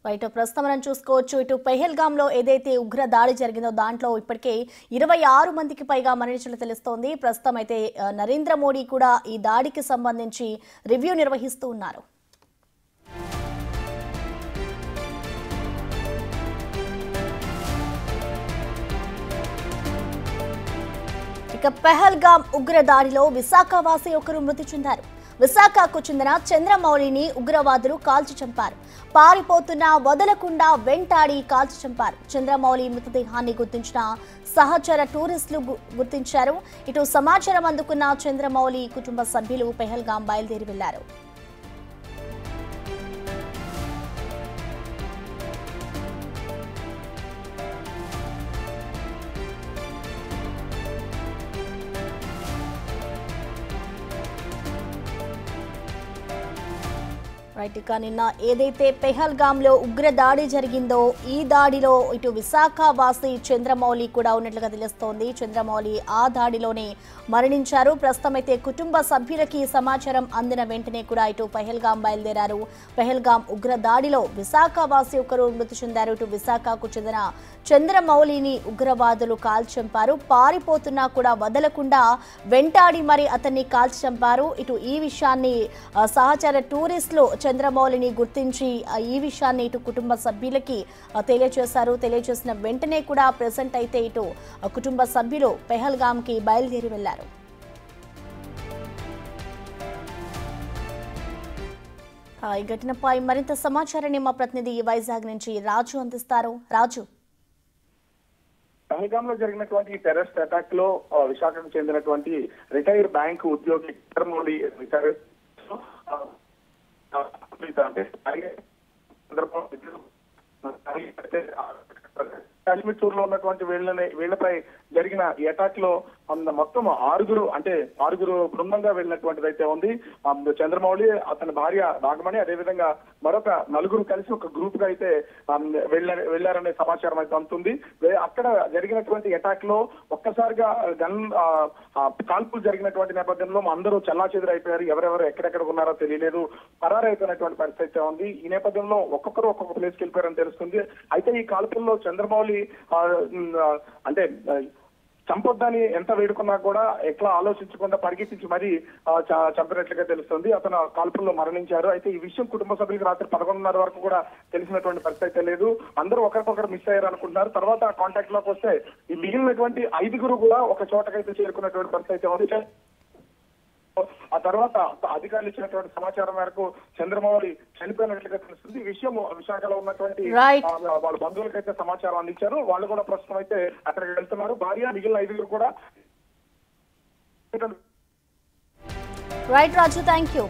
Right ప్రస్తుతం మనం చూసుకోవచ్చు ఇటు పెహల్గామ్ లో ఏదైతే ఉగ్ర దాడి జరిగిందో దాంట్లో ఇప్పటికే 26 మందికి పైగా మరణించినట్లు తెలుస్తోంది. ప్రస్తుతం అయితే నరేంద్ర మోడీ కూడా ఈ దాడికి సంబంధించి రివ్యూ నిర్వహిస్తూ ఉన్నారు. ఇక పెహల్గామ్ ఉగ్ర దాడిలో విశాఖ వాసి ఒకరు మృతి చెందారు. విశాఖకు చెందిన చంద్రమౌళిని ఉగ్రవాదులు కాల్చి చంపారు. పారిపోతున్నా వదలకుండా వెంటాడి కాల్చి చంపారు. చంద్రమౌళి మృతదేహాన్ని గుర్తించిన సహచర టూరిస్టులు గుర్తించారు. ఇటు సమాచారం అందుకున్న చంద్రమౌళి కుటుంబ సభ్యులు పెహల్గామ్ బయలుదేరి వెళ్లారు. రైట్ ఇక నిన్న ఏదైతే పెహల్గామ్ లో ఉగ్ర దాడి జరిగిందో ఈ దాడిలో ఇటు విశాఖ వాసి చంద్రమౌళి కూడా ఉన్నట్లుగా తెలుస్తోంది. చంద్రమౌళి ఆ దాడిలోనే మరణించారు. ప్రస్తుతం అయితే కుటుంబ సభ్యులకి సమాచారం అందిన వెంటనే కూడా ఇటు పెహల్గామ్ బయలుదేరారు. పెహల్గామ్ ఉగ్ర దాడిలో విశాఖ వాసి ఒకరు మృతి చెందారు. ఇటు విశాఖకు చెందిన చంద్రమౌళిని ఉగ్రవాదులు కాల్చి చంపారు. పారిపోతున్నా కూడా వదలకుండా వెంటాడి మరి అతన్ని కాల్చి చంపారు. ఇటు ఈ విషయాన్ని సహచర టూరిస్టులు చంద్రమౌళిని గుర్తించి ఈ విషయాన్ని ఇటు కుటుంబ సభ్యులకి తెలియజేశారు. తెలియజేసిన వెంటనే కూడా ప్రెసెంట్ అయితే ఇటు కుటుంబ సభ్యులు పెహల్గామ్ కి బయలుదేరి వెళ్లారు. ఈ ఘటనపై మరింత సమాచారాన్ని మా ప్రతినిధి వైజాగ్ నుంచి రాజు అందిస్తారు. రాజు, పెహల్గామ్ లో జరిగినటువంటి టెర్రరిస్ట్ అటాక్ లో విశాఖకు చెందినటువంటి రిటైర్డ్ బ్యాంక్ ఉద్యోగి చంద్రమౌళి కాశ్మీర్ లో ఉన్నటువంటి వీళ్లపై జరిగిన ఈ అటాక్ లో మొత్తం ఆరుగురు బృందంగా వెళ్ళినటువంటిది అయితే ఉంది. చంద్రమౌళి, అతని భార్య నాగమణి, అదేవిధంగా మరొక నలుగురు కలిసి ఒక గ్రూప్ గా అయితే వెళ్లారనే సమాచారం అయితే అందుతుంది. అక్కడ జరిగినటువంటి అటాక్ లో ఒక్కసారిగా కాల్పులు జరిగినటువంటి నేపథ్యంలో అందరూ చెల్లాచెదురైపోయారు. ఎవరెవరు ఎక్కడెక్కడ ఉన్నారో తెలియలేదు. పరారైపోయినటువంటి పరిస్థితి ఉంది. ఈ నేపథ్యంలో ఒక్కొక్కరు ఒక్కొక్క ప్లేస్కి వెళ్ళిపోయారని తెలుస్తుంది. అయితే ఈ కాల్పుల్లో చంద్రమౌళి అంటే చంపొద్దని ఎంత వేడుకున్నా కూడా ఎట్లా ఆలోచించకుండా పరిగెత్తించి మరీ చంపినట్లుగా తెలుస్తుంది. అతను కాల్పుల్లో మరణించారు. అయితే ఈ విషయం కుటుంబ సభ్యులకు రాత్రి 11:30 వరకు కూడా తెలిసినటువంటి పరిస్థితి అయితే లేదు. అందరూ ఒకరికొకరు మిస్ అయ్యారు అనుకుంటున్నారు. తర్వాత కాంటాక్ట్ లోకి వస్తే ఈ మిగిలినటువంటి 5గురు కూడా ఒక చోటకైతే చేరుకున్నటువంటి పరిస్థితి అయితే ఉంది. ఆ తర్వాత అధికారులు ఇచ్చినటువంటి సమాచారం మేరకు చంద్రమౌళి చనిపోయినట్లుగా తెలుస్తుంది. ఈ విషయం విశాఖలో ఉన్నటువంటి వాళ్ళ బంధువులకైతే సమాచారం అందించారు. వాళ్ళు కూడా ప్రస్తుతం అయితే అక్కడికి వెళ్తున్నారు. భార్య, మిగిలిన 5గురు కూడా. Right Raju, thank you.